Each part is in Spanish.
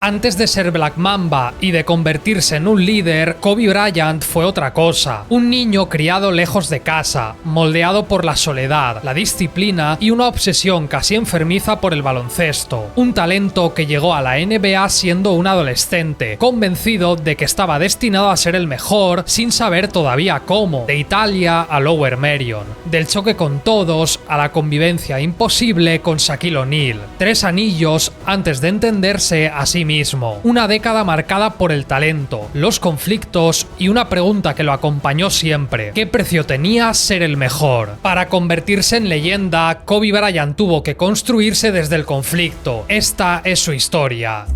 Antes de ser Black Mamba y de convertirse en un líder, Kobe Bryant fue otra cosa. Un niño criado lejos de casa, moldeado por la soledad, la disciplina y una obsesión casi enfermiza por el baloncesto. Un talento que llegó a la NBA siendo un adolescente, convencido de que estaba destinado a ser el mejor, sin saber todavía cómo. De Italia a Lower Merion, del choque con todos a la convivencia imposible con Shaquille O'Neal. 3 anillos antes de entenderse a sí mismo. Una década marcada por el talento, los conflictos y una pregunta que lo acompañó siempre: ¿qué precio tenía ser el mejor? Para convertirse en leyenda, Kobe Bryant tuvo que construirse desde el conflicto. Esta es su historia.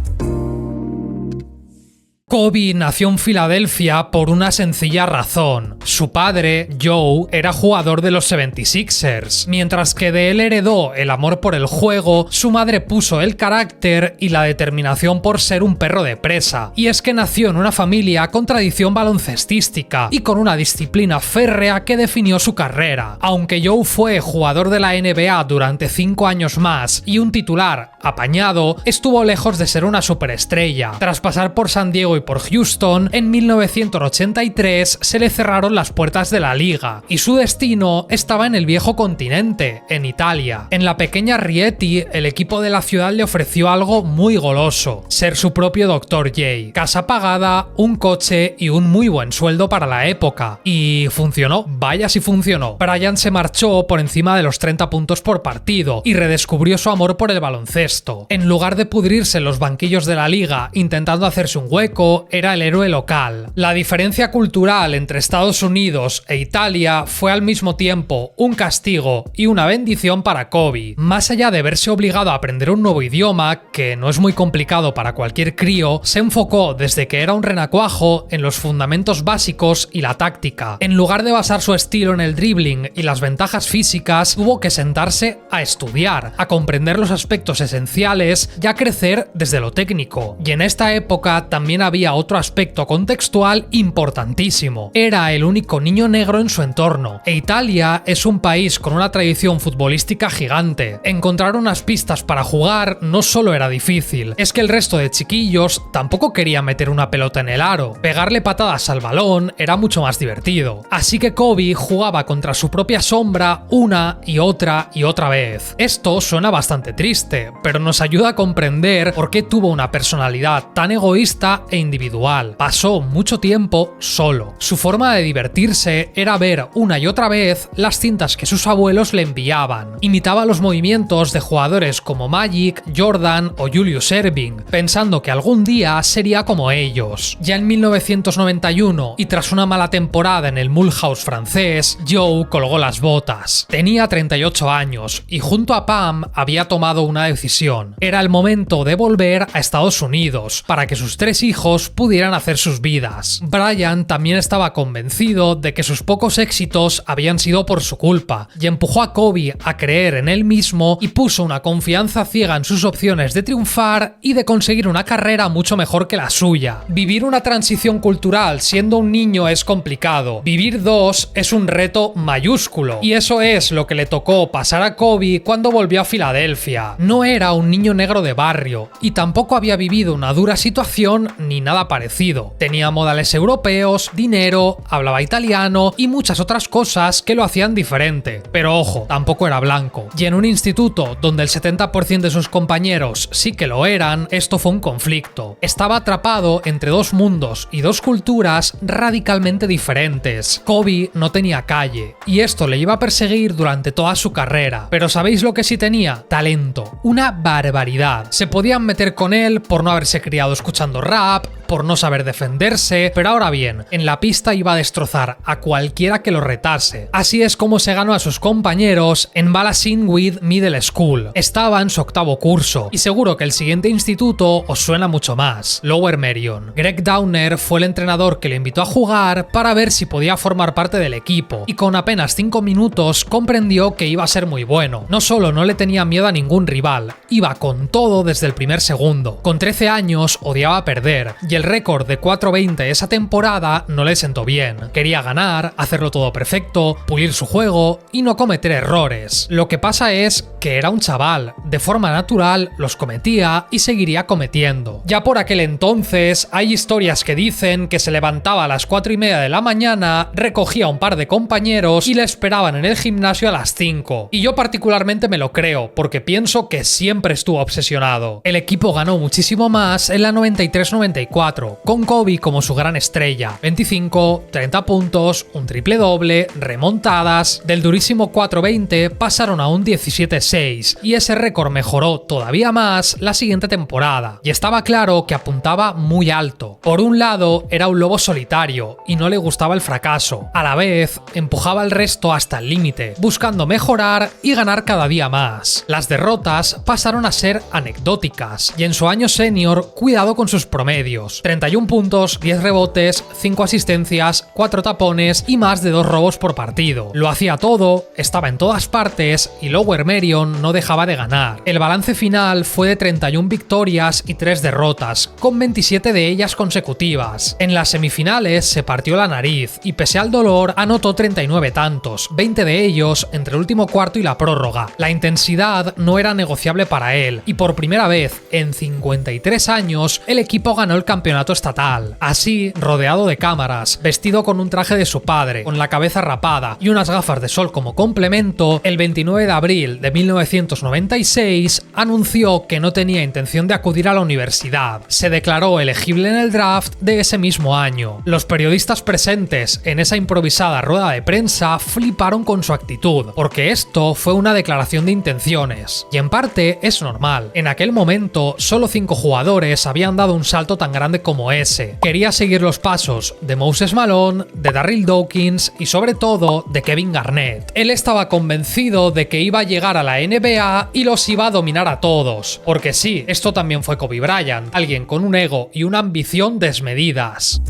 Kobe nació en Filadelfia por una sencilla razón. Su padre, Joe, era jugador de los 76ers. Mientras que de él heredó el amor por el juego, su madre puso el carácter y la determinación por ser un perro de presa. Y es que nació en una familia con tradición baloncestística y con una disciplina férrea que definió su carrera. Aunque Joe fue jugador de la NBA durante 5 años más y un titular apañado, estuvo lejos de ser una superestrella. Tras pasar por San Diego y por Houston, en 1983 se le cerraron las puertas de la liga y su destino estaba en el viejo continente, en Italia. En la pequeña Rieti, el equipo de la ciudad le ofreció algo muy goloso: ser su propio Dr. J, casa pagada, un coche y un muy buen sueldo para la época. Y funcionó, vaya si funcionó. Bryant se marchó por encima de los 30 puntos por partido y redescubrió su amor por el baloncesto. En lugar de pudrirse en los banquillos de la liga intentando hacerse un hueco, era el héroe local. La diferencia cultural entre Estados Unidos e Italia fue al mismo tiempo un castigo y una bendición para Kobe. Más allá de verse obligado a aprender un nuevo idioma, que no es muy complicado para cualquier crío, se enfocó desde que era un renacuajo en los fundamentos básicos y la táctica. En lugar de basar su estilo en el dribbling y las ventajas físicas, tuvo que sentarse a estudiar, a comprender los aspectos esenciales y a crecer desde lo técnico. Y en esta época también había otro aspecto contextual importantísimo: era el único niño negro en su entorno, e Italia es un país con una tradición futbolística gigante. Encontrar unas pistas para jugar no solo era difícil, es que el resto de chiquillos tampoco quería meter una pelota en el aro. Pegarle patadas al balón era mucho más divertido. Así que Kobe jugaba contra su propia sombra una y otra vez. Esto suena bastante triste, pero nos ayuda a comprender por qué tuvo una personalidad tan egoísta e individual. Pasó mucho tiempo solo. Su forma de divertirse era ver una y otra vez las cintas que sus abuelos le enviaban. Imitaba los movimientos de jugadores como Magic, Jordan o Julius Erving, pensando que algún día sería como ellos. Ya en 1991, y tras una mala temporada en el Mulhouse francés, Joe colgó las botas. Tenía 38 años y junto a Pam había tomado una decisión. Era el momento de volver a Estados Unidos para que sus 3 hijos pudieran hacer sus vidas. Bryant también estaba convencido de que sus pocos éxitos habían sido por su culpa y empujó a Kobe a creer en él mismo y puso una confianza ciega en sus opciones de triunfar y de conseguir una carrera mucho mejor que la suya. Vivir una transición cultural siendo un niño es complicado. Vivir 2 es un reto mayúsculo, y eso es lo que le tocó pasar a Kobe cuando volvió a Filadelfia. No era un niño negro de barrio y tampoco había vivido una dura situación ni nada parecido. Tenía modales europeos, dinero, hablaba italiano y muchas otras cosas que lo hacían diferente. Pero ojo, tampoco era blanco. Y en un instituto donde el 70% de sus compañeros sí que lo eran, esto fue un conflicto. Estaba atrapado entre 2 mundos y 2 culturas radicalmente diferentes. Kobe no tenía calle y esto le iba a perseguir durante toda su carrera. Pero ¿sabéis lo que sí tenía? Talento. Una barbaridad. Se podían meter con él por no haberse criado escuchando rap, por no saber defenderse, pero ahora bien, en la pista iba a destrozar a cualquiera que lo retase. Así es como se ganó a sus compañeros en Ballacine Middle School. Estaba en su 8º curso, y seguro que el siguiente instituto os suena mucho más: Lower Merion. Greg Downer fue el entrenador que le invitó a jugar para ver si podía formar parte del equipo, y con apenas 5 minutos comprendió que iba a ser muy bueno. No solo no le tenía miedo a ningún rival, iba con todo desde el primer segundo. Con 13 años odiaba perder, y el récord de 4-20 esa temporada no le sentó bien. Quería ganar, hacerlo todo perfecto, pulir su juego y no cometer errores. Lo que pasa es que era un chaval, de forma natural los cometía y seguiría cometiendo. Ya por aquel entonces hay historias que dicen que se levantaba a las 4:30 de la mañana, recogía a un par de compañeros y le esperaban en el gimnasio a las 5. Y yo particularmente me lo creo, porque pienso que siempre estuvo obsesionado. El equipo ganó muchísimo más en la 93-94, con Kobe como su gran estrella. 25, 30 puntos, un triple doble, remontadas. Del durísimo 4-20 pasaron a un 17-6 y ese récord mejoró todavía más la siguiente temporada. Y estaba claro que apuntaba muy alto. Por un lado, era un lobo solitario y no le gustaba el fracaso. A la vez, empujaba al resto hasta el límite, buscando mejorar y ganar cada día más. Las derrotas pasaron a ser anecdóticas y en su año senior, cuidado con sus promedios. 31 puntos, 10 rebotes, 5 asistencias, 4 tapones y más de 2 robos por partido. Lo hacía todo, estaba en todas partes y Lower Merion no dejaba de ganar. El balance final fue de 31 victorias y 3 derrotas, con 27 de ellas consecutivas. En las semifinales se partió la nariz y pese al dolor anotó 39 tantos, 20 de ellos entre el último cuarto y la prórroga. La intensidad no era negociable para él y por primera vez en 53 años el equipo ganó el campeonato estatal. Así, rodeado de cámaras, vestido con un traje de su padre, con la cabeza rapada y unas gafas de sol como complemento, el 29 de abril de 1996 anunció que no tenía intención de acudir a la universidad. Se declaró elegible en el draft de ese mismo año. Los periodistas presentes en esa improvisada rueda de prensa fliparon con su actitud, porque esto fue una declaración de intenciones. Y en parte es normal. En aquel momento, solo 5 jugadores habían dado un salto tan grande como ese. Quería seguir los pasos de Moses Malone, de Darryl Dawkins y sobre todo de Kevin Garnett. Él estaba convencido de que iba a llegar a la NBA y los iba a dominar a todos. Porque sí, esto también fue Kobe Bryant, alguien con un ego y una ambición desmedidas.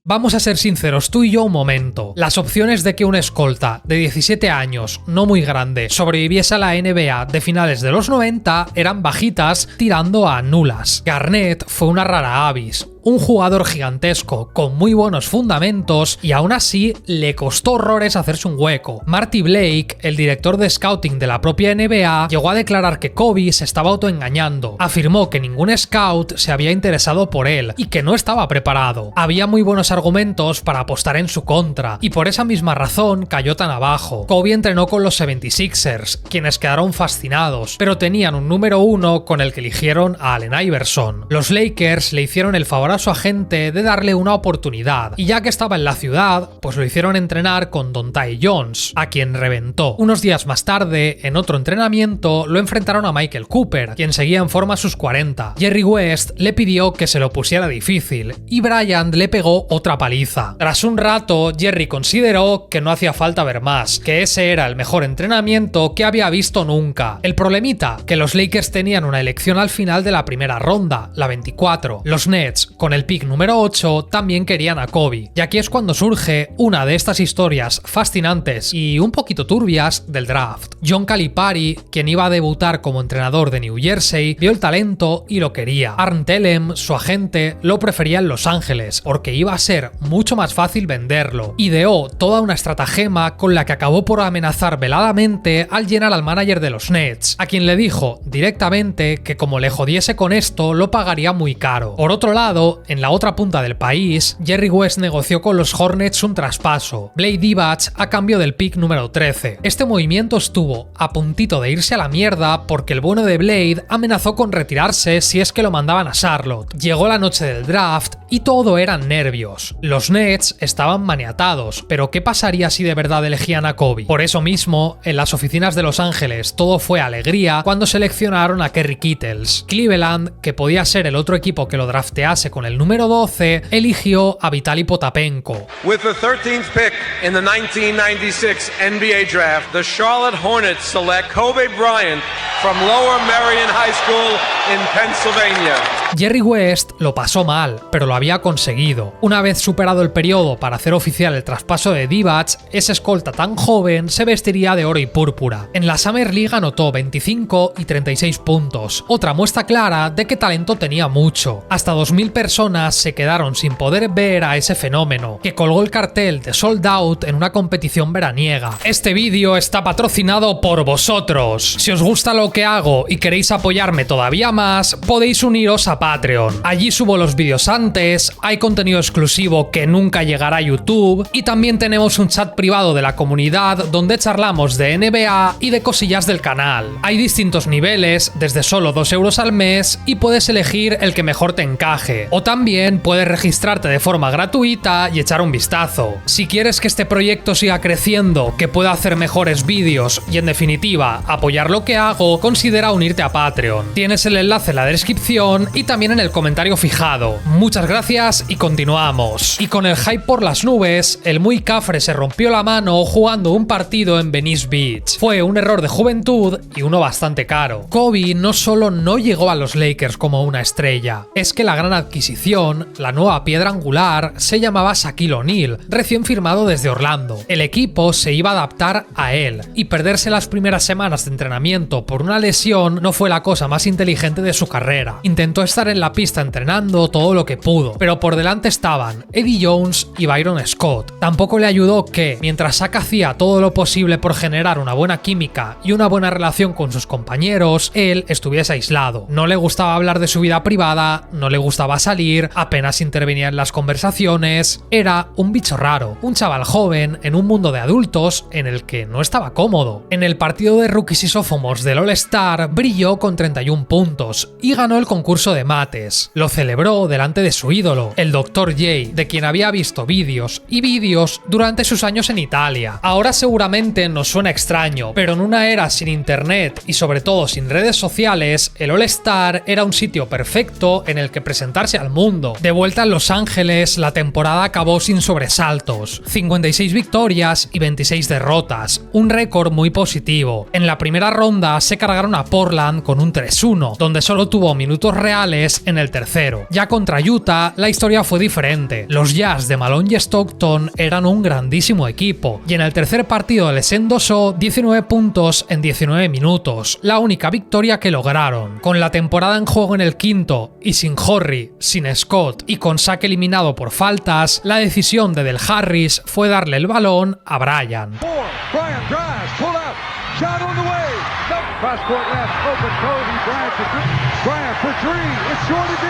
Vamos a ser sinceros tú y yo un momento. Las opciones de que un escolta de 17 años, no muy grande, sobreviviese a la NBA de finales de los 90 eran bajitas tirando a nulas. Garnett fue una rara avis. Un jugador gigantesco, con muy buenos fundamentos, y aún así le costó horrores hacerse un hueco. Marty Blake, el director de scouting de la propia NBA, llegó a declarar que Kobe se estaba autoengañando. Afirmó que ningún scout se había interesado por él y que no estaba preparado. Había muy buenos argumentos para apostar en su contra, y por esa misma razón cayó tan abajo. Kobe entrenó con los 76ers, quienes quedaron fascinados, pero tenían un número 1 con el que eligieron a Allen Iverson. Los Lakers le hicieron el favor a su agente de darle una oportunidad, y ya que estaba en la ciudad, pues lo hicieron entrenar con Dontai Jones, a quien reventó. Unos días más tarde, en otro entrenamiento, lo enfrentaron a Michael Cooper, quien seguía en forma a sus 40. Jerry West le pidió que se lo pusiera difícil, y Bryant le pegó otra paliza. Tras un rato, Jerry consideró que no hacía falta ver más, que ese era el mejor entrenamiento que había visto nunca. El problemita, que los Lakers tenían una elección al final de la primera ronda, la 24. Los Nets, con el pick número 8, también querían a Kobe. Y aquí es cuando surge una de estas historias fascinantes y un poquito turbias del draft. John Calipari, quien iba a debutar como entrenador de New Jersey, vio el talento y lo quería. Arn Tellem, su agente, lo prefería en Los Ángeles, porque iba a ser mucho más fácil venderlo. Ideó toda una estratagema con la que acabó por amenazar veladamente al general manager de los Nets, a quien le dijo directamente que como le jodiese con esto, lo pagaría muy caro. Por otro lado, en la otra punta del país, Jerry West negoció con los Hornets un traspaso, Blake Divac a cambio del pick número 13. Este movimiento estuvo a puntito de irse a la mierda porque el bueno de Blade amenazó con retirarse si es que lo mandaban a Charlotte. Llegó la noche del draft y todo eran nervios. Los Nets estaban maniatados, pero ¿qué pasaría si de verdad elegían a Kobe? Por eso mismo, en las oficinas de Los Ángeles todo fue alegría cuando seleccionaron a Kerry Kittles. Cleveland, que podía ser el otro equipo que lo draftease con con el número 12, eligió a Vitaly Potapenko. With the 13th pick in the 1996 NBA draft, the Charlotte Hornets select Kobe Bryant from Lower Merion High School in Pennsylvania. Jerry West lo pasó mal, pero lo había conseguido. Una vez superado el periodo para hacer oficial el traspaso de Divac, ese escolta tan joven se vestiría de oro y púrpura. En la Summer League anotó 25 y 36 puntos, otra muestra clara de que talento tenía mucho. Hasta 2000 personas se quedaron sin poder ver a ese fenómeno, que colgó el cartel de Sold Out en una competición veraniega. Este vídeo está patrocinado por vosotros. Si os gusta lo que hago y queréis apoyarme todavía más, podéis uniros a Patreon. Allí subo los vídeos antes, hay contenido exclusivo que nunca llegará a YouTube y también tenemos un chat privado de la comunidad donde charlamos de NBA y de cosillas del canal. Hay distintos niveles, desde solo 2 euros al mes, y puedes elegir el que mejor te encaje. O también puedes registrarte de forma gratuita y echar un vistazo. Si quieres que este proyecto siga creciendo, que pueda hacer mejores vídeos y en definitiva apoyar lo que hago, considera unirte a Patreon. Tienes el enlace en la descripción y también en el comentario fijado. Muchas gracias y continuamos. Y con el hype por las nubes, el muy cafre se rompió la mano jugando un partido en Venice Beach. Fue un error de juventud y uno bastante caro. Kobe no solo no llegó a los Lakers como una estrella, es que la gran adquisición, la nueva piedra angular, se llamaba Shaquille O'Neal, recién firmado desde Orlando. El equipo se iba a adaptar a él, y perderse las primeras semanas de entrenamiento por una lesión no fue la cosa más inteligente de su carrera. Intentó estar en la pista entrenando todo lo que pudo, pero por delante estaban Eddie Jones y Byron Scott. Tampoco le ayudó que, mientras Shaq hacía todo lo posible por generar una buena química y una buena relación con sus compañeros, él estuviese aislado. No le gustaba hablar de su vida privada, no le gustaba salir, apenas intervenía en las conversaciones. Era un bicho raro, un chaval joven en un mundo de adultos en el que no estaba cómodo. En el partido de rookies y sophomores del All-Star brilló con 31 puntos y ganó el concurso de mates. Lo celebró delante de su ídolo, el Dr. J, de quien había visto vídeos y vídeos durante sus años en Italia. Ahora seguramente nos suena extraño, pero en una era sin internet y sobre todo sin redes sociales, el All-Star era un sitio perfecto en el que presentarse al mundo. De vuelta en Los Ángeles, la temporada acabó sin sobresaltos, 56 victorias y 26 derrotas, un récord muy positivo. En la primera ronda se cargaron a Portland con un 3-1, donde solo tuvo minutos reales en el tercero. Ya contra Utah, la historia fue diferente. Los Jazz de Malone y Stockton eran un grandísimo equipo, y en el tercer partido les endosó 19 puntos en 19 minutos, la única victoria que lograron. Con la temporada en juego en el quinto, y sin Horry, sin Scott y con Shaq eliminado por faltas, la decisión de Del Harris fue darle el balón a Bryant.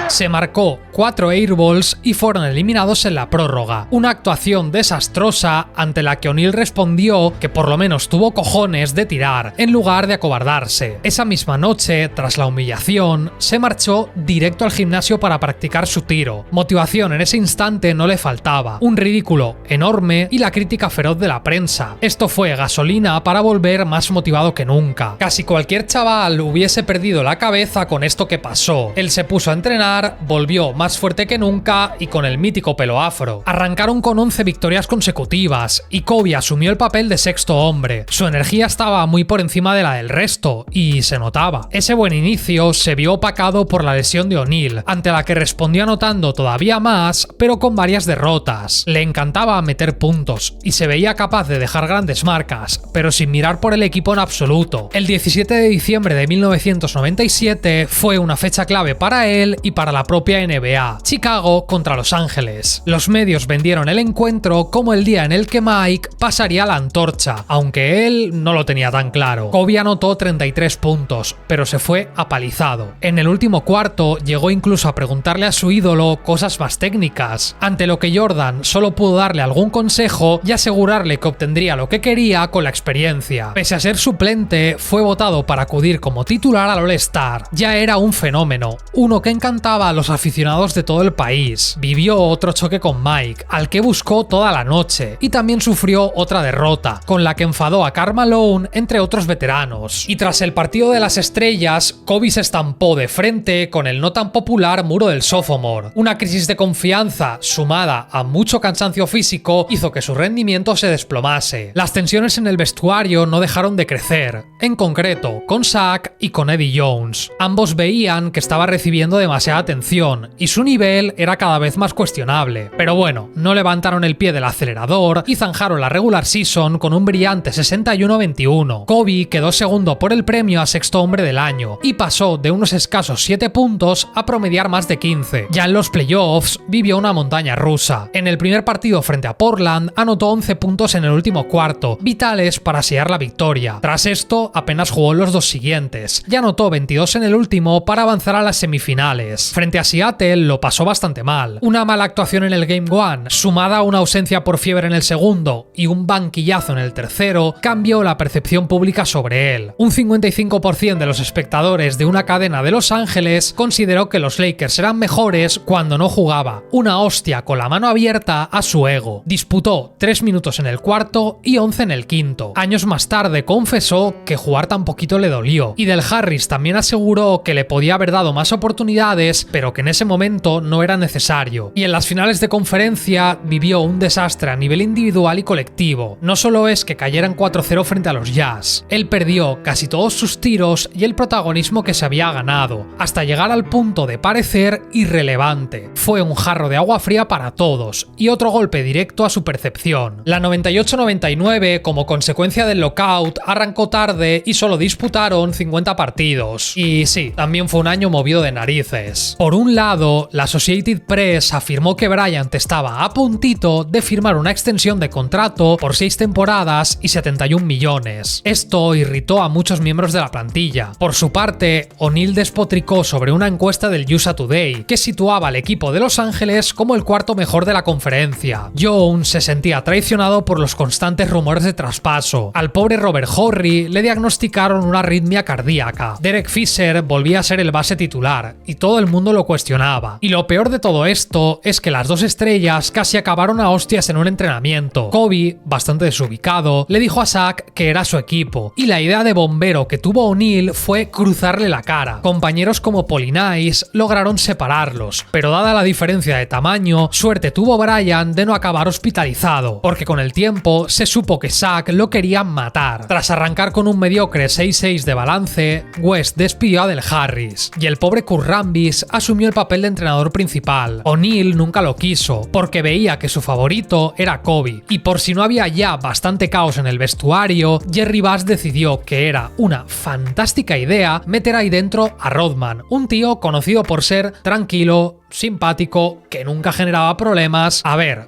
Se marcó 4 airballs y fueron eliminados en la prórroga. Una actuación desastrosa ante la que O'Neal respondió que por lo menos tuvo cojones de tirar, en lugar de acobardarse. Esa misma noche, tras la humillación, se marchó directo al gimnasio para practicar su tiro. Motivación en ese instante no le faltaba, un ridículo enorme y la crítica feroz de la prensa. Esto fue gasolina para volver más motivado que nunca. Casi cualquier chaval hubiese perdido la cabeza con esto que pasó. Él se puso a entrenar, volvió más fuerte que nunca y con el mítico pelo afro. Arrancaron con 11 victorias consecutivas y Kobe asumió el papel de sexto hombre. Su energía estaba muy por encima de la del resto y se notaba. Ese buen inicio se vio opacado por la lesión de O'Neal, ante la que respondió anotando todavía más, pero con varias derrotas. Le encantaba meter puntos y se veía capaz de dejar grandes marcas, pero sin mirar por el equipo en absoluto. El 17 de diciembre de 1997 fue una fecha clave para él y para la propia NBA. Chicago contra Los Ángeles. Los medios vendieron el encuentro como el día en el que Mike pasaría la antorcha, aunque él no lo tenía tan claro. Kobe anotó 33 puntos, pero se fue apalizado. En el último cuarto llegó incluso a preguntarle a su ídolo cosas más técnicas, ante lo que Jordan solo pudo darle algún consejo y asegurarle que obtendría lo que quería con la experiencia. Pese a ser suplente, fue votado seleccionado para acudir como titular al All-Star. Ya era un fenómeno, uno que encantaba a los aficionados de todo el país. Vivió otro choque con Mike, al que buscó toda la noche, y también sufrió otra derrota, con la que enfadó a Karl Malone, entre otros veteranos. Y tras el partido de las estrellas, Kobe se estampó de frente con el no tan popular muro del sophomore. Una crisis de confianza, sumada a mucho cansancio físico, hizo que su rendimiento se desplomase. Las tensiones en el vestuario no dejaron de crecer, en concreto con Shaq y con Eddie Jones. Ambos veían que estaba recibiendo demasiada atención y su nivel era cada vez más cuestionable. Pero bueno, no levantaron el pie del acelerador y zanjaron la regular season con un brillante 61-21. Kobe quedó segundo por el premio a sexto hombre del año y pasó de unos escasos 7 puntos a promediar más de 15. Ya en los playoffs vivió una montaña rusa. En el primer partido frente a Portland anotó 11 puntos en el último cuarto, vitales para sellar la victoria. Tras esto apenas jugó los dos siguientes. Ya anotó 22 en el último para avanzar a las semifinales. Frente a Seattle lo pasó bastante mal. Una mala actuación en el Game 1, sumada a una ausencia por fiebre en el segundo y un banquillazo en el tercero, cambió la percepción pública sobre él. Un 55% de los espectadores de una cadena de Los Ángeles consideró que los Lakers eran mejores cuando no jugaba. Una hostia con la mano abierta a su ego. Disputó 3 minutos en el cuarto y 11 en el quinto. Años más tarde confesó que jugar tan poquito le dolió. Y Del Harris también aseguró que le podía haber dado más oportunidades, pero que en ese momento no era necesario. Y en las finales de conferencia vivió un desastre a nivel individual y colectivo. No solo es que cayeran 4-0 frente a los Jazz, él perdió casi todos sus tiros y el protagonismo que se había ganado, hasta llegar al punto de parecer irrelevante. Fue un jarro de agua fría para todos y otro golpe directo a su percepción. La 98-99, como consecuencia del lockout, arrancó tarde y solo disputaron 50 partidos. Y sí, también fue un año movido de narices. Por un lado, la Associated Press afirmó que Bryant estaba a puntito de firmar una extensión de contrato por 6 temporadas y 71 millones. Esto irritó a muchos miembros de la plantilla. Por su parte, O'Neal despotricó sobre una encuesta del USA Today que situaba al equipo de Los Ángeles como el cuarto mejor de la conferencia. Jones se sentía traicionado por los constantes rumores de traspaso. Al pobre Robert Horry le diagnosticaron una arritmia cardíaca. Derek Fisher volvía a ser el base titular y todo el mundo lo cuestionaba. Y lo peor de todo esto es que las dos estrellas casi acabaron a hostias en un entrenamiento. Kobe, bastante desubicado, le dijo a Shaq que era su equipo, y la idea de bombero que tuvo O'Neal fue cruzarle la cara. Compañeros como Polinais lograron separarlos, pero dada la diferencia de tamaño, suerte tuvo Bryant de no acabar hospitalizado, porque con el tiempo se supo que Shaq lo quería matar. Tras arrancar con un mediocre 6-6 de balance, West despidió a Del Harris, y el pobre Kurt Rambis asumió el papel de entrenador principal. O'Neal nunca lo quiso, porque veía que su favorito era Kobe, y por si no había ya bastante caos en el vestuario, Jerry Buss decidió que era una fantástica idea meter ahí dentro a Rodman, un tío conocido por ser tranquilo, simpático, que nunca generaba problemas,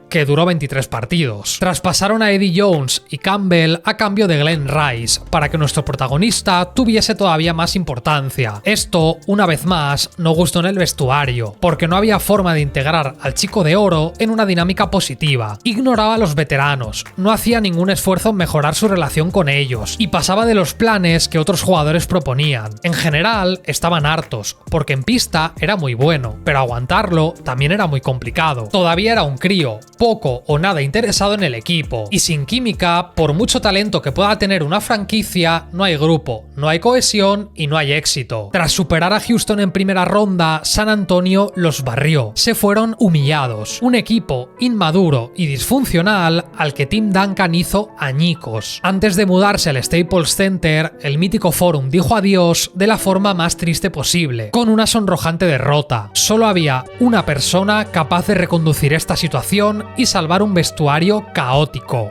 que duró 23 partidos. Traspasaron a Eddie Jones y Campbell a cambio de Glenn Rice, para que nuestro protagonista tuviese todavía más importancia. Esto, una vez más, no gustó en el vestuario, porque no había forma de integrar al chico de oro en una dinámica positiva. Ignoraba a los veteranos, no hacía ningún esfuerzo en mejorar su relación con ellos, y pasaba de los planes que otros jugadores proponían. En general, estaban hartos, porque en pista era muy bueno, pero aguantarlo también era muy complicado. Todavía era un crío, poco o nada interesado en el equipo, y sin química, por mucho talento que pueda tener una franquicia, no hay grupo, no hay cohesión y no hay éxito. Tras superar a Houston en primera ronda, San Antonio los barrió. Se fueron humillados. Un equipo inmaduro y disfuncional al que Tim Duncan hizo añicos. Antes de mudarse al Staples Center, el mítico Forum dijo adiós de la forma más triste posible, con una sonrojante derrota. Solo había una persona capaz de reconducir esta situación y salvar un vestuario caótico.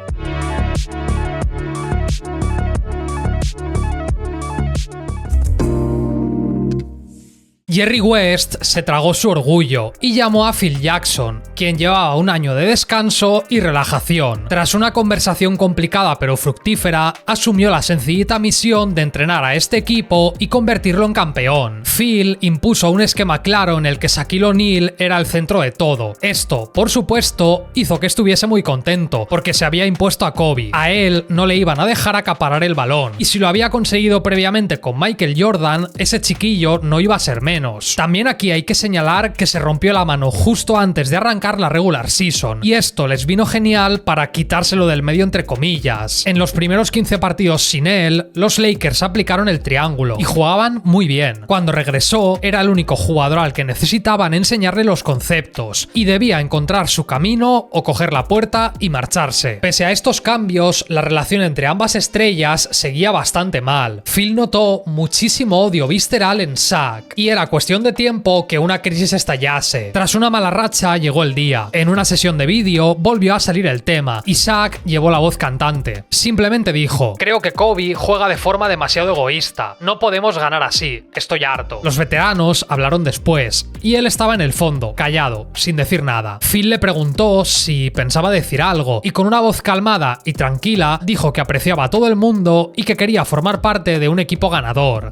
Jerry West se tragó su orgullo y llamó a Phil Jackson, quien llevaba un año de descanso y relajación. Tras una conversación complicada pero fructífera, asumió la sencillita misión de entrenar a este equipo y convertirlo en campeón. Phil impuso un esquema claro en el que Shaquille O'Neal era el centro de todo. Esto, por supuesto, hizo que estuviese muy contento, porque se había impuesto a Kobe. A él no le iban a dejar acaparar el balón, y si lo había conseguido previamente con Michael Jordan, ese chiquillo no iba a ser menos. También aquí hay que señalar que se rompió la mano justo antes de arrancar la regular season, y esto les vino genial para quitárselo del medio entre comillas. En los primeros 15 partidos sin él, los Lakers aplicaron el triángulo, y jugaban muy bien. Cuando regresó, era el único jugador al que necesitaban enseñarle los conceptos, y debía encontrar su camino o coger la puerta y marcharse. Pese a estos cambios, la relación entre ambas estrellas seguía bastante mal. Phil notó muchísimo odio visceral en Shaq, y era cuestión de tiempo que una crisis estallase. Tras una mala racha llegó el día. En una sesión de vídeo volvió a salir el tema, y Shaq llevó la voz cantante. Simplemente dijo: "Creo que Kobe juega de forma demasiado egoísta. No podemos ganar así. Estoy harto". Los veteranos hablaron después, y él estaba en el fondo, callado, sin decir nada. Phil le preguntó si pensaba decir algo, y con una voz calmada y tranquila dijo que apreciaba a todo el mundo y que quería formar parte de un equipo ganador.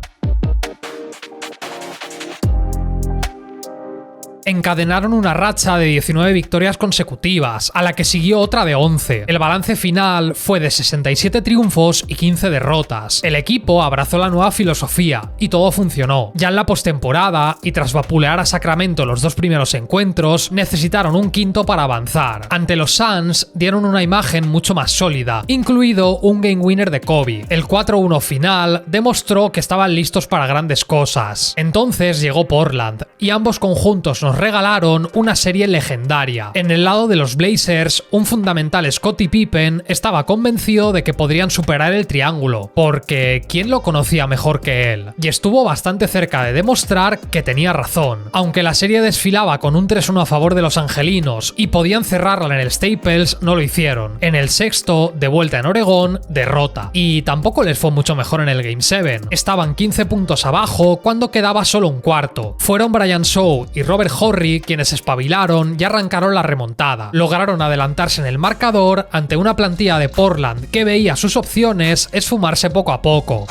Encadenaron una racha de 19 victorias consecutivas, a la que siguió otra de 11. El balance final fue de 67 triunfos y 15 derrotas. El equipo abrazó la nueva filosofía y todo funcionó. Ya en la postemporada, y tras vapulear a Sacramento los dos primeros encuentros, necesitaron un quinto para avanzar. Ante los Suns dieron una imagen mucho más sólida, incluido un game winner de Kobe. El 4-1 final demostró que estaban listos para grandes cosas. Entonces llegó Portland, y ambos conjuntos nos regalaron una serie legendaria. En el lado de los Blazers, un fundamental Scottie Pippen estaba convencido de que podrían superar el triángulo, porque ¿quién lo conocía mejor que él? Y estuvo bastante cerca de demostrar que tenía razón. Aunque la serie desfilaba con un 3-1 a favor de los angelinos y podían cerrarla en el Staples, no lo hicieron. En el sexto, de vuelta en Oregón, derrota. Y tampoco les fue mucho mejor en el Game 7. Estaban 15 puntos abajo cuando quedaba solo un cuarto. Fueron Brian Shaw y Robert Horry quienes espabilaron y arrancaron la remontada. Lograron adelantarse en el marcador ante una plantilla de Portland que veía sus opciones esfumarse poco a poco.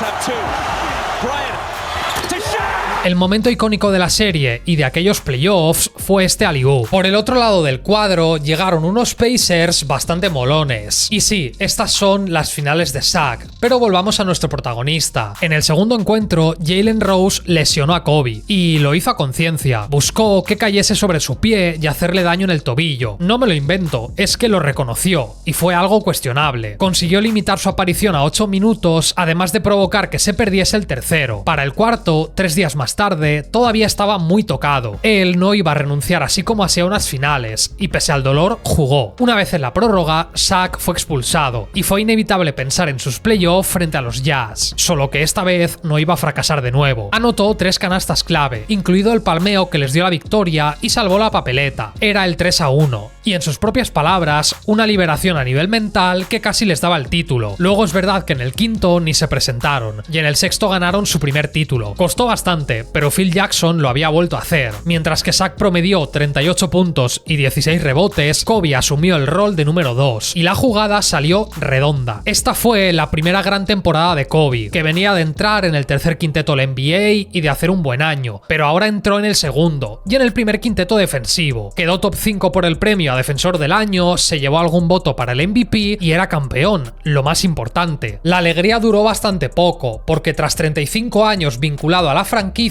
El momento icónico de la serie y de aquellos playoffs fue este alley-oop. Por el otro lado del cuadro llegaron unos Pacers bastante molones. Y sí, estas son las finales de Shaq, pero volvamos a nuestro protagonista. En el segundo encuentro, Jalen Rose lesionó a Kobe, y lo hizo a conciencia. Buscó que cayese sobre su pie y hacerle daño en el tobillo. No me lo invento, es que lo reconoció, y fue algo cuestionable. Consiguió limitar su aparición a 8 minutos, además de provocar que se perdiese el tercero. Para el cuarto, 3 días más tarde, todavía estaba muy tocado. Él no iba a renunciar así como así a unas finales, y pese al dolor, jugó. Una vez en la prórroga, Shaq fue expulsado, y fue inevitable pensar en sus playoffs frente a los Jazz, solo que esta vez no iba a fracasar de nuevo. Anotó 3 canastas clave, incluido el palmeo que les dio la victoria y salvó la papeleta. Era el 3-1, y en sus propias palabras, una liberación a nivel mental que casi les daba el título. Luego es verdad que en el quinto ni se presentaron, y en el sexto ganaron su primer título. Costó bastante, pero Phil Jackson lo había vuelto a hacer. Mientras que Shaq promedió 38 puntos y 16 rebotes, Kobe asumió el rol de número 2, y la jugada salió redonda. Esta fue la primera gran temporada de Kobe, que venía de entrar en el tercer quinteto del NBA y de hacer un buen año, pero ahora entró en el segundo, y en el primer quinteto defensivo. Quedó top 5 por el premio a Defensor del Año, se llevó algún voto para el MVP y era campeón, lo más importante. La alegría duró bastante poco, porque tras 35 años vinculado a la franquicia,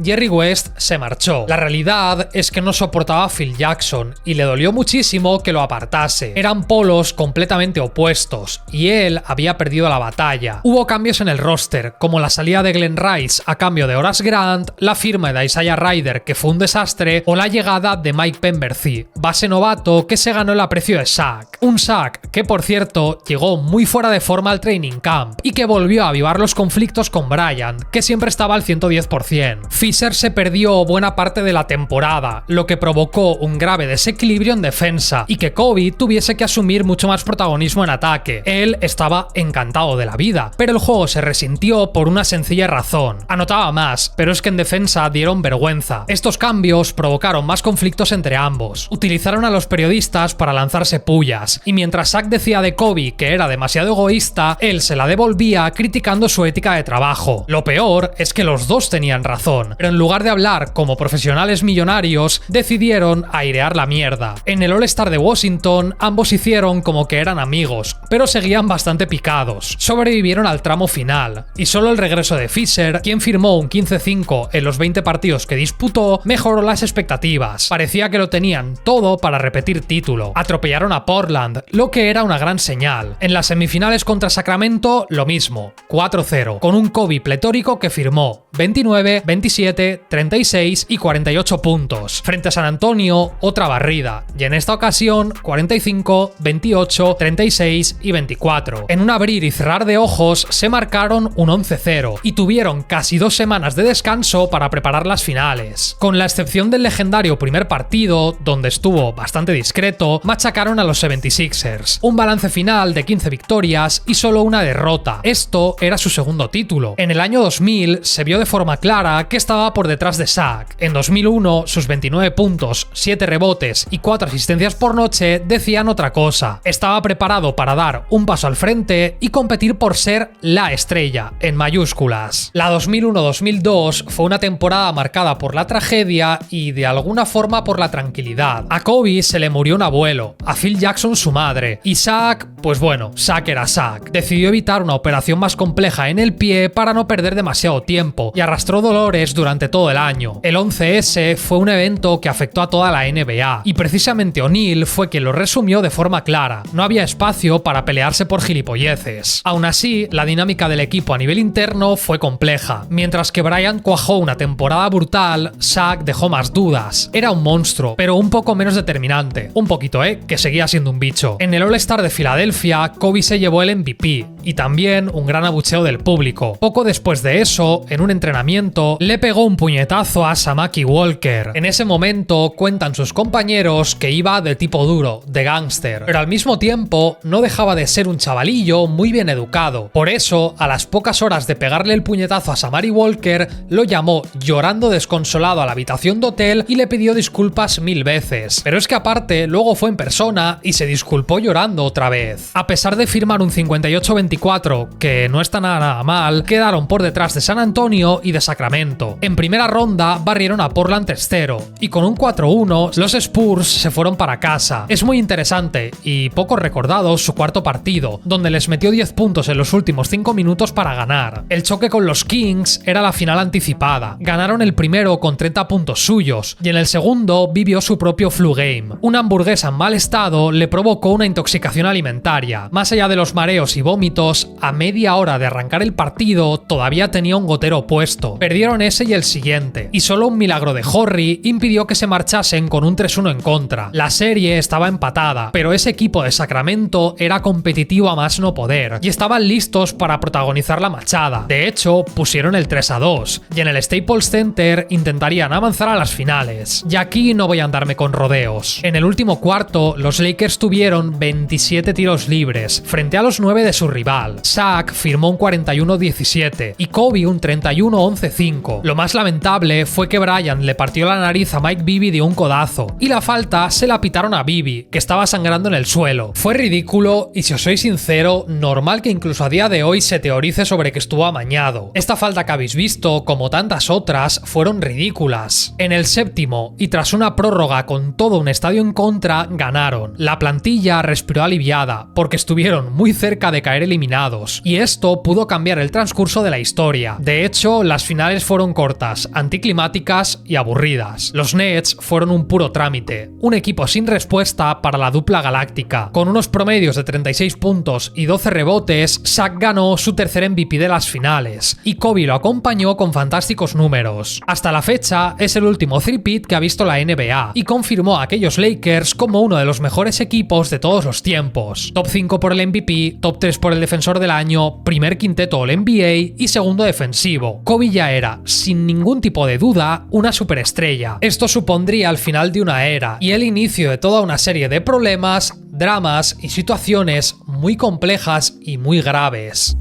Jerry West se marchó. La realidad es que no soportaba a Phil Jackson y le dolió muchísimo que lo apartase. Eran polos completamente opuestos y él había perdido la batalla. Hubo cambios en el roster, como la salida de Glenn Rice a cambio de Horace Grant, la firma de Isaiah Ryder, que fue un desastre, o la llegada de Mike Pemberthy, base novato que se ganó el aprecio de Shaq. Un Shaq que, por cierto, llegó muy fuera de forma al training camp y que volvió a avivar los conflictos con Bryant, que siempre estaba al 110%. 100%. Fisher se perdió buena parte de la temporada, lo que provocó un grave desequilibrio en defensa y que Kobe tuviese que asumir mucho más protagonismo en ataque. Él estaba encantado de la vida, pero el juego se resintió por una sencilla razón. Anotaba más, pero es que en defensa dieron vergüenza. Estos cambios provocaron más conflictos entre ambos. Utilizaron a los periodistas para lanzarse pullas, y mientras Shaq decía de Kobe que era demasiado egoísta, él se la devolvía criticando su ética de trabajo. Lo peor es que los dos tenían razón, pero en lugar de hablar como profesionales millonarios, decidieron airear la mierda. En el All-Star de Washington, ambos hicieron como que eran amigos, pero seguían bastante picados. Sobrevivieron al tramo final, y solo el regreso de Fisher, quien firmó un 15-5 en los 20 partidos que disputó, mejoró las expectativas. Parecía que lo tenían todo para repetir título. Atropellaron a Portland, lo que era una gran señal. En las semifinales contra Sacramento, lo mismo, 4-0, con un Kobe pletórico que firmó 29, 27, 36 y 48 puntos. Frente a San Antonio, otra barrida, y en esta ocasión 45, 28, 36 y 24. En un abrir y cerrar de ojos se marcaron un 11-0 y tuvieron casi 2 semanas de descanso para preparar las finales. Con la excepción del legendario primer partido, donde estuvo bastante discreto, machacaron a los 76ers. Un balance final de 15 victorias y solo una derrota. Esto era su segundo título. En el año 2000 se vio de forma clara que estaba por detrás de Shaq. En 2001 sus 29 puntos, 7 rebotes y 4 asistencias por noche decían otra cosa. Estaba preparado para dar un paso al frente y competir por ser la estrella, en mayúsculas. La 2001-2002 fue una temporada marcada por la tragedia y de alguna forma por la tranquilidad. A Kobe se le murió un abuelo, a Phil Jackson su madre, y Shaq, pues bueno, Shaq era Shaq. Decidió evitar una operación más compleja en el pie para no perder demasiado tiempo y arrastró dolores durante todo el año. El 11S fue un evento que afectó a toda la NBA y precisamente O'Neal fue quien lo resumió de forma clara. No había espacio para pelearse por gilipolleces. Aún así, la dinámica del equipo a nivel interno fue compleja. Mientras que Bryant cuajó una temporada brutal, Shaq dejó más dudas. Era un monstruo, pero un poco menos determinante. Un poquito, que seguía siendo un bicho. En el All-Star de Filadelfia, Kobe se llevó el MVP y también un gran abucheo del público. Poco después de eso, en un entrenamiento, le pegó un puñetazo a Samaki Walker. En ese momento, cuentan sus compañeros que iba de tipo duro, de gángster, pero al mismo tiempo no dejaba de ser un chavalillo muy bien educado. Por eso, a las pocas horas de pegarle el puñetazo a Samaki Walker, lo llamó llorando desconsolado a la habitación de hotel y le pidió disculpas 1000 veces. Pero es que aparte, luego fue en persona y se disculpó llorando otra vez. A pesar de firmar un 58-24, que no está nada mal, quedaron por detrás de San Antonio y de Sacramento. En primera ronda barrieron a Portland 3-0 y con un 4-1 los Spurs se fueron para casa. Es muy interesante y poco recordado su cuarto partido, donde les metió 10 puntos en los últimos 5 minutos para ganar. El choque con los Kings era la final anticipada. Ganaron el primero con 30 puntos suyos y en el segundo vivió su propio flu game. Una hamburguesa en mal estado le provocó una intoxicación alimentaria. Más allá de los mareos y vómitos, a media hora de arrancar el partido todavía tenía un gotero puesto. Perdieron ese y el siguiente, y solo un milagro de Horry impidió que se marchasen con un 3-1 en contra. La serie estaba empatada, pero ese equipo de Sacramento era competitivo a más no poder, y estaban listos para protagonizar la machada. De hecho, pusieron el 3-2, y en el Staples Center intentarían avanzar a las finales. Y aquí no voy a andarme con rodeos. En el último cuarto, los Lakers tuvieron 27 tiros libres, frente a los 9 de su rival. Shaq firmó un 41-17 y Kobe un 31-11-5. Lo más lamentable fue que Bryant le partió la nariz a Mike Bibby de un codazo, y la falta se la pitaron a Bibby, que estaba sangrando en el suelo. Fue ridículo y, si os soy sincero, normal que incluso a día de hoy se teorice sobre que estuvo amañado. Esta falta que habéis visto, como tantas otras, fueron ridículas. En el séptimo, y tras una prórroga con todo un estadio en contra, ganaron. La plantilla respiró aliviada, porque estuvieron muy cerca de caer eliminados, y esto pudo cambiar el transcurso de la historia. De hecho, las finales fueron cortas, anticlimáticas y aburridas. Los Nets fueron un puro trámite, un equipo sin respuesta para la dupla galáctica. Con unos promedios de 36 puntos y 12 rebotes, Shaq ganó su tercer MVP de las finales, y Kobe lo acompañó con fantásticos números. Hasta la fecha, es el último three-peat que ha visto la NBA, y confirmó a aquellos Lakers como uno de los mejores equipos de todos los tiempos. Top 5 por el MVP, top 3 por el defensor del año, primer quinteto All-NBA y segundo defensivo. Kobe ya era, sin ningún tipo de duda, una superestrella. Esto supondría el final de una era y el inicio de toda una serie de problemas, dramas y situaciones muy complejas y muy graves.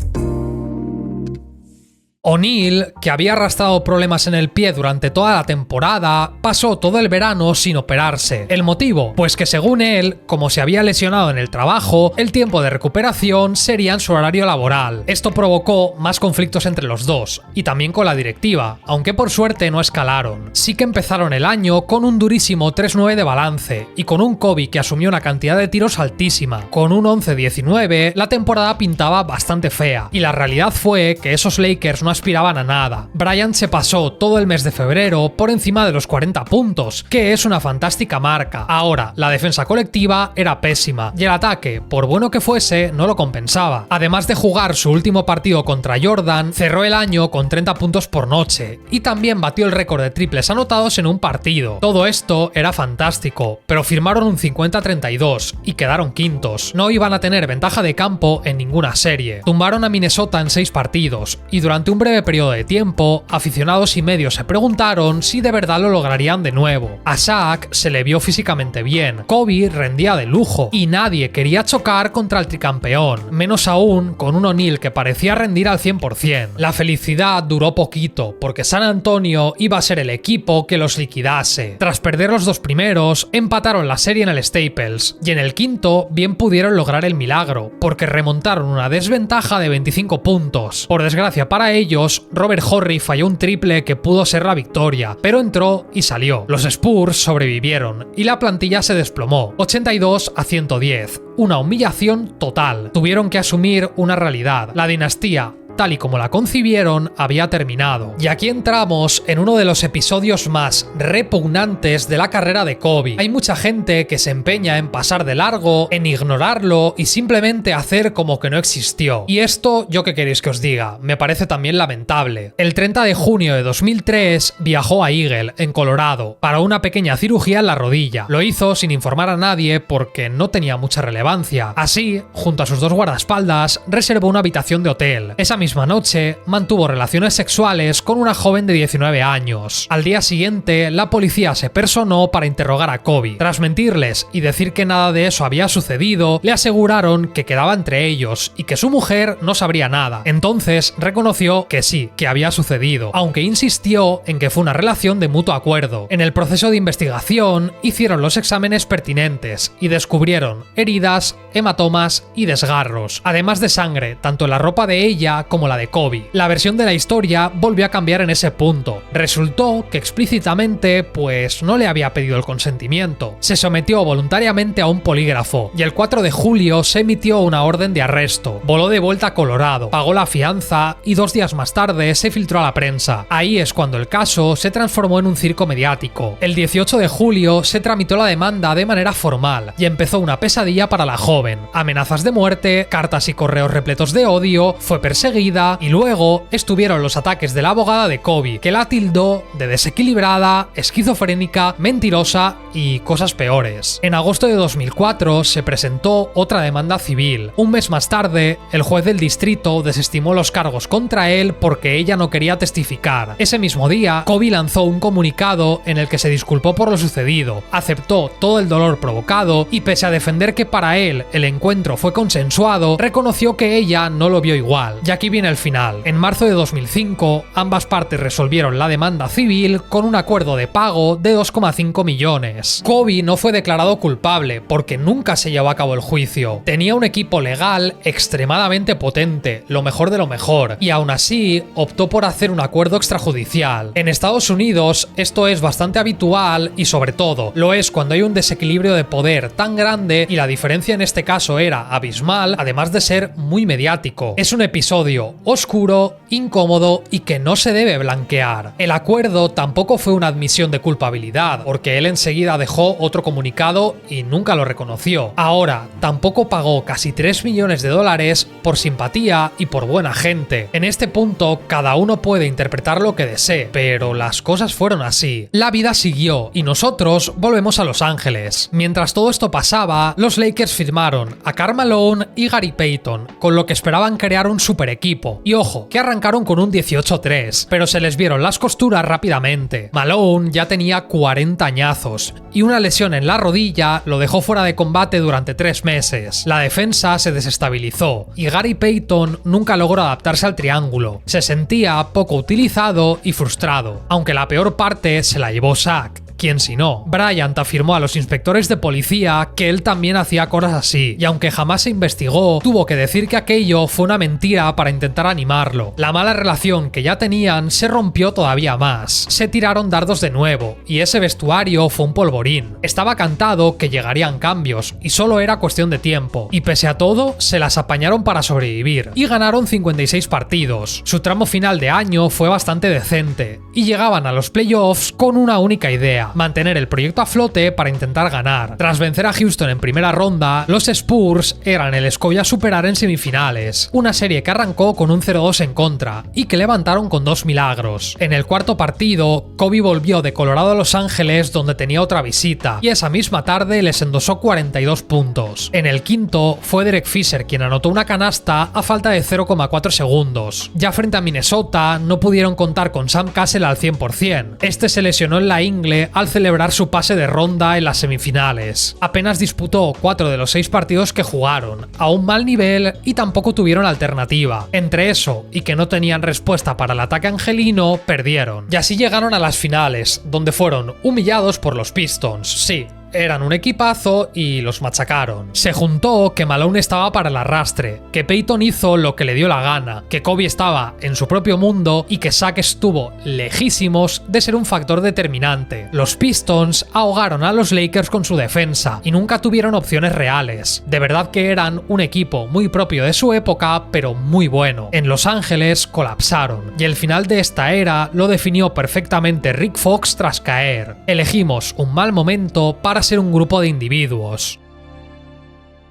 O'Neal, que había arrastrado problemas en el pie durante toda la temporada, pasó todo el verano sin operarse. ¿El motivo? Pues que según él, como se había lesionado en el trabajo, el tiempo de recuperación sería en su horario laboral. Esto provocó más conflictos entre los dos, y también con la directiva, aunque por suerte no escalaron. Sí que empezaron el año con un durísimo 3-9 de balance, y con un Kobe que asumió una cantidad de tiros altísima. Con un 11-19, la temporada pintaba bastante fea, y la realidad fue que esos Lakers no aspiraban a nada. Bryant se pasó todo el mes de febrero por encima de los 40 puntos, que es una fantástica marca. Ahora, la defensa colectiva era pésima, y el ataque, por bueno que fuese, no lo compensaba. Además de jugar su último partido contra Jordan, cerró el año con 30 puntos por noche, y también batió el récord de triples anotados en un partido. Todo esto era fantástico, pero firmaron un 50-32, y quedaron quintos. No iban a tener ventaja de campo en ninguna serie. Tumbaron a Minnesota en 6 partidos, y durante un breve periodo de tiempo, aficionados y medios se preguntaron si de verdad lo lograrían de nuevo. A Shaq se le vio físicamente bien, Kobe rendía de lujo y nadie quería chocar contra el tricampeón, menos aún con un O'Neal que parecía rendir al 100%. La felicidad duró poquito, porque San Antonio iba a ser el equipo que los liquidase. Tras perder los 2 primeros, empataron la serie en el Staples, y en el quinto bien pudieron lograr el milagro, porque remontaron una desventaja de 25 puntos. Por desgracia para ellos, Robert Horry falló un triple que pudo ser la victoria, pero entró y salió. Los Spurs sobrevivieron y la plantilla se desplomó, 82-110, una humillación total. Tuvieron que asumir una realidad: la dinastía, tal y como la concibieron, había terminado. Y aquí entramos en uno de los episodios más repugnantes de la carrera de Kobe. Hay mucha gente que se empeña en pasar de largo, en ignorarlo y simplemente hacer como que no existió. Y esto, ¿yo qué queréis que os diga? Me parece también lamentable. El 30 de junio de 2003 viajó a Eagle, en Colorado, para una pequeña cirugía en la rodilla. Lo hizo sin informar a nadie porque no tenía mucha relevancia. Así, junto a sus 2 guardaespaldas, reservó una habitación de hotel. Esa misma noche mantuvo relaciones sexuales con una joven de 19 años. Al día siguiente, la policía se personó para interrogar a Kobe. Tras mentirles y decir que nada de eso había sucedido, le aseguraron que quedaba entre ellos y que su mujer no sabría nada. Entonces reconoció que sí, que había sucedido, aunque insistió en que fue una relación de mutuo acuerdo. En el proceso de investigación hicieron los exámenes pertinentes y descubrieron heridas, hematomas y desgarros, además de sangre, tanto en la ropa de ella como la de Kobe. La versión de la historia volvió a cambiar en ese punto. Resultó que explícitamente, pues no le había pedido el consentimiento. Se sometió voluntariamente a un polígrafo y el 4 de julio se emitió una orden de arresto. Voló de vuelta a Colorado, pagó la fianza y 2 días más tarde se filtró a la prensa. Ahí es cuando el caso se transformó en un circo mediático. El 18 de julio se tramitó la demanda de manera formal y empezó una pesadilla para la joven. Amenazas de muerte, cartas y correos repletos de odio, fue perseguida y luego estuvieron los ataques de la abogada de Kobe, que la tildó de desequilibrada, esquizofrénica, mentirosa y cosas peores. En agosto de 2004 se presentó otra demanda civil. Un mes más tarde, el juez del distrito desestimó los cargos contra él porque ella no quería testificar. Ese mismo día, Kobe lanzó un comunicado en el que se disculpó por lo sucedido, aceptó todo el dolor provocado y, pese a defender que para él el encuentro fue consensuado, reconoció que ella no lo vio igual. Y aquí viene el final. En marzo de 2005, ambas partes resolvieron la demanda civil con un acuerdo de pago de 2,5 millones. Kobe no fue declarado culpable porque nunca se llevó a cabo el juicio. Tenía un equipo legal extremadamente potente, lo mejor de lo mejor, y aún así optó por hacer un acuerdo extrajudicial. En Estados Unidos esto es bastante habitual y sobre todo lo es cuando hay un desequilibrio de poder tan grande y la diferencia en este caso era abismal, además de ser muy mediático. Es un episodio oscuro, incómodo y que no se debe blanquear. El acuerdo tampoco fue una admisión de culpabilidad, porque él enseguida dejó otro comunicado y nunca lo reconoció. Ahora, tampoco pagó casi 3 millones de dólares por simpatía y por buena gente. En este punto, cada uno puede interpretar lo que desee, pero las cosas fueron así. La vida siguió y nosotros volvemos a Los Ángeles. Mientras todo esto pasaba, los Lakers firmaron ficharon a Karl Malone y Gary Payton, con lo que esperaban crear un super equipo. Y ojo, que arrancaron con un 18-3, pero se les vieron las costuras rápidamente. Malone ya tenía 40 añazos y una lesión en la rodilla lo dejó fuera de combate durante 3 meses. La defensa se desestabilizó y Gary Payton nunca logró adaptarse al triángulo. Se sentía poco utilizado y frustrado, aunque la peor parte se la llevó Shaq. ¿Quién si no? Bryant afirmó a los inspectores de policía que él también hacía cosas así, y aunque jamás se investigó, tuvo que decir que aquello fue una mentira para intentar animarlo. La mala relación que ya tenían se rompió todavía más. Se tiraron dardos de nuevo, y ese vestuario fue un polvorín. Estaba cantado que llegarían cambios, y solo era cuestión de tiempo, y pese a todo, se las apañaron para sobrevivir, y ganaron 56 partidos. Su tramo final de año fue bastante decente, y llegaban a los playoffs con una única idea: mantener el proyecto a flote para intentar ganar. Tras vencer a Houston en primera ronda, los Spurs eran el escollo a superar en semifinales, una serie que arrancó con un 0-2 en contra y que levantaron con 2 milagros. En el cuarto partido, Kobe volvió de Colorado a Los Ángeles, donde tenía otra visita, y esa misma tarde les endosó 42 puntos. En el quinto, fue Derek Fisher quien anotó una canasta a falta de 0,4 segundos. Ya frente a Minnesota, no pudieron contar con Sam Cassell al 100%. Este se lesionó en la ingle al celebrar su pase de ronda en las semifinales. Apenas disputó 4 de los 6 partidos que jugaron, a un mal nivel, y tampoco tuvieron alternativa. Entre eso y que no tenían respuesta para el ataque angelino, perdieron. Y así llegaron a las finales, donde fueron humillados por los Pistons. Sí, eran un equipazo y los machacaron. Se juntó que Malone estaba para el arrastre, que Payton hizo lo que le dio la gana, que Kobe estaba en su propio mundo y que Shaq estuvo lejísimos de ser un factor determinante. Los Pistons ahogaron a los Lakers con su defensa y nunca tuvieron opciones reales. De verdad que eran un equipo muy propio de su época, pero muy bueno. En Los Ángeles colapsaron y el final de esta era lo definió perfectamente Rick Fox tras caer. Elegimos un mal momento para ser un grupo de individuos.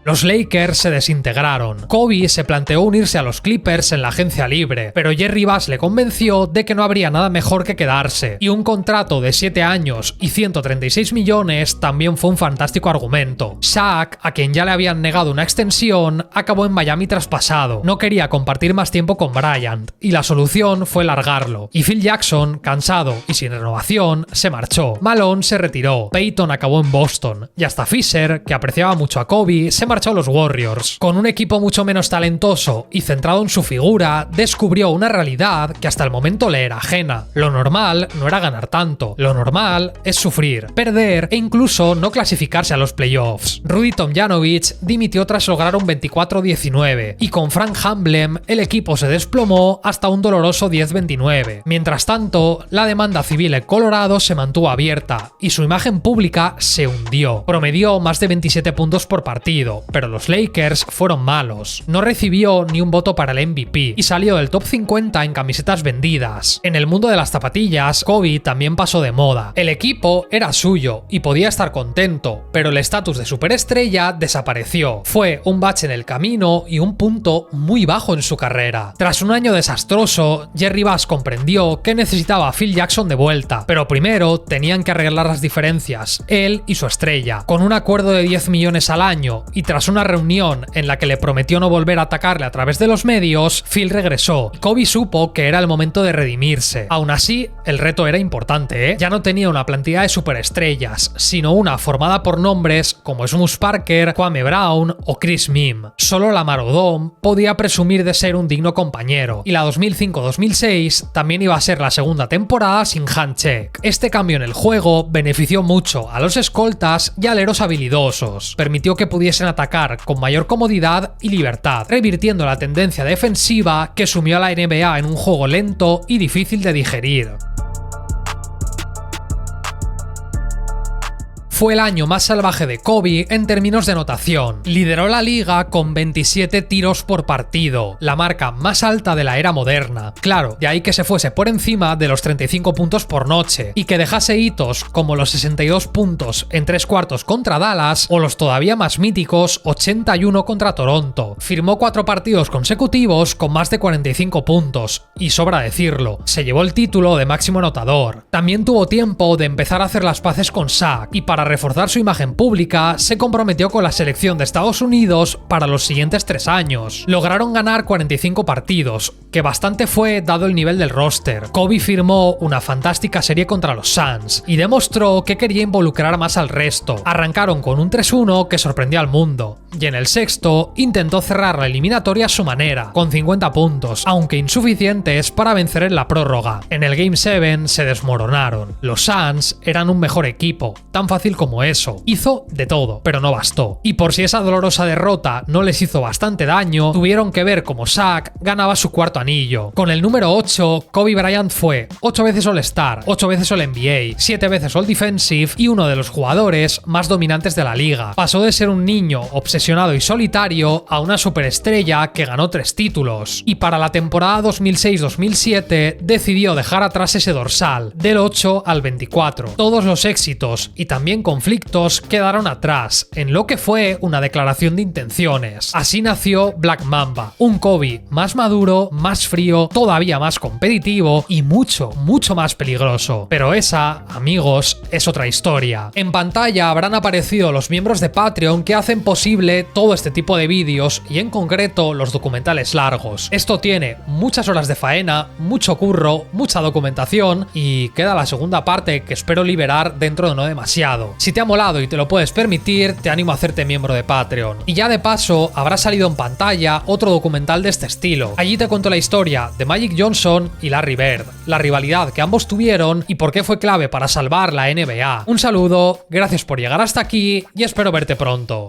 Los Lakers se desintegraron. Kobe se planteó unirse a los Clippers en la agencia libre, pero Jerry Buss le convenció de que no habría nada mejor que quedarse, y un contrato de 7 años y 136 millones también fue un fantástico argumento. Shaq, a quien ya le habían negado una extensión, acabó en Miami traspasado. No quería compartir más tiempo con Bryant, y la solución fue largarlo. Y Phil Jackson, cansado y sin renovación, se marchó. Malone se retiró. Payton acabó en Boston, y hasta Fisher, que apreciaba mucho a Kobe, se marchó a los Warriors. Con un equipo mucho menos talentoso y centrado en su figura, descubrió una realidad que hasta el momento le era ajena. Lo normal no era ganar tanto, lo normal es sufrir, perder e incluso no clasificarse a los playoffs. Rudy Tomjanovich dimitió tras lograr un 24-19 y con Frank Hamblem el equipo se desplomó hasta un doloroso 10-29. Mientras tanto, la demanda civil en Colorado se mantuvo abierta y su imagen pública se hundió. Promedió más de 27 puntos por partido, pero los Lakers fueron malos. No recibió ni un voto para el MVP y salió del top 50 en camisetas vendidas. En el mundo de las zapatillas, Kobe también pasó de moda. El equipo era suyo y podía estar contento, pero el estatus de superestrella desapareció. Fue un bache en el camino y un punto muy bajo en su carrera. Tras un año desastroso, Jerry Buss comprendió que necesitaba a Phil Jackson de vuelta, pero primero tenían que arreglar las diferencias, él y su estrella. Con un acuerdo de 10 millones al año y tras una reunión en la que le prometió no volver a atacarle a través de los medios, Phil regresó. Kobe supo que era el momento de redimirse. Aún así, el reto era importante, Ya no tenía una plantilla de superestrellas, sino una formada por nombres como Smush Parker, Kwame Brown o Chris Mihm. Solo Lamar Odom podía presumir de ser un digno compañero, y la 2005-2006 también iba a ser la segunda temporada sin handshake. Este cambio en el juego benefició mucho a los escoltas y aleros habilidosos. Permitió que pudiesen atacar con mayor comodidad y libertad, revirtiendo la tendencia defensiva que sumió a la NBA en un juego lento y difícil de digerir. Fue el año más salvaje de Kobe en términos de anotación. Lideró la liga con 27 tiros por partido, la marca más alta de la era moderna. Claro, de ahí que se fuese por encima de los 35 puntos por noche y que dejase hitos como los 62 puntos en 3 cuartos contra Dallas o los todavía más míticos 81 contra Toronto. Firmó 4 partidos consecutivos con más de 45 puntos y, sobra decirlo, se llevó el título de máximo anotador. También tuvo tiempo de empezar a hacer las paces con Shaq y para reforzar su imagen pública, se comprometió con la selección de Estados Unidos para los siguientes 3 años. Lograron ganar 45 partidos, que bastante fue dado el nivel del roster. Kobe firmó una fantástica serie contra los Suns y demostró que quería involucrar más al resto. Arrancaron con un 3-1 que sorprendió al mundo, y en el sexto intentó cerrar la eliminatoria a su manera, con 50 puntos, aunque insuficientes para vencer en la prórroga. En el Game 7 se desmoronaron. Los Suns eran un mejor equipo, tan fácil como eso. Hizo de todo, pero no bastó. Y por si esa dolorosa derrota no les hizo bastante daño, tuvieron que ver cómo Shaq ganaba su cuarto anillo. Con el número 8, Kobe Bryant fue 8 veces All-Star, 8 veces All-NBA, 7 veces All-Defensive y uno de los jugadores más dominantes de la liga. Pasó de ser un niño obsesionado y solitario a una superestrella que ganó 3 títulos. Y para la temporada 2006-2007 decidió dejar atrás ese dorsal, del 8 al 24. Todos los éxitos y también conflictos quedaron atrás, en lo que fue una declaración de intenciones. Así nació Black Mamba, un Kobe más maduro, más frío, todavía más competitivo y mucho más peligroso. Pero esa, amigos, es otra historia. En pantalla habrán aparecido los miembros de Patreon que hacen posible todo este tipo de vídeos y en concreto los documentales largos. Esto tiene muchas horas de faena, mucho curro, mucha documentación y queda la segunda parte que espero liberar dentro de no demasiado. Si te ha molado y te lo puedes permitir, te animo a hacerte miembro de Patreon. Y ya de paso, habrá salido en pantalla otro documental de este estilo. Allí te cuento la historia de Magic Johnson y Larry Bird, la rivalidad que ambos tuvieron y por qué fue clave para salvar la NBA. Un saludo, gracias por llegar hasta aquí y espero verte pronto.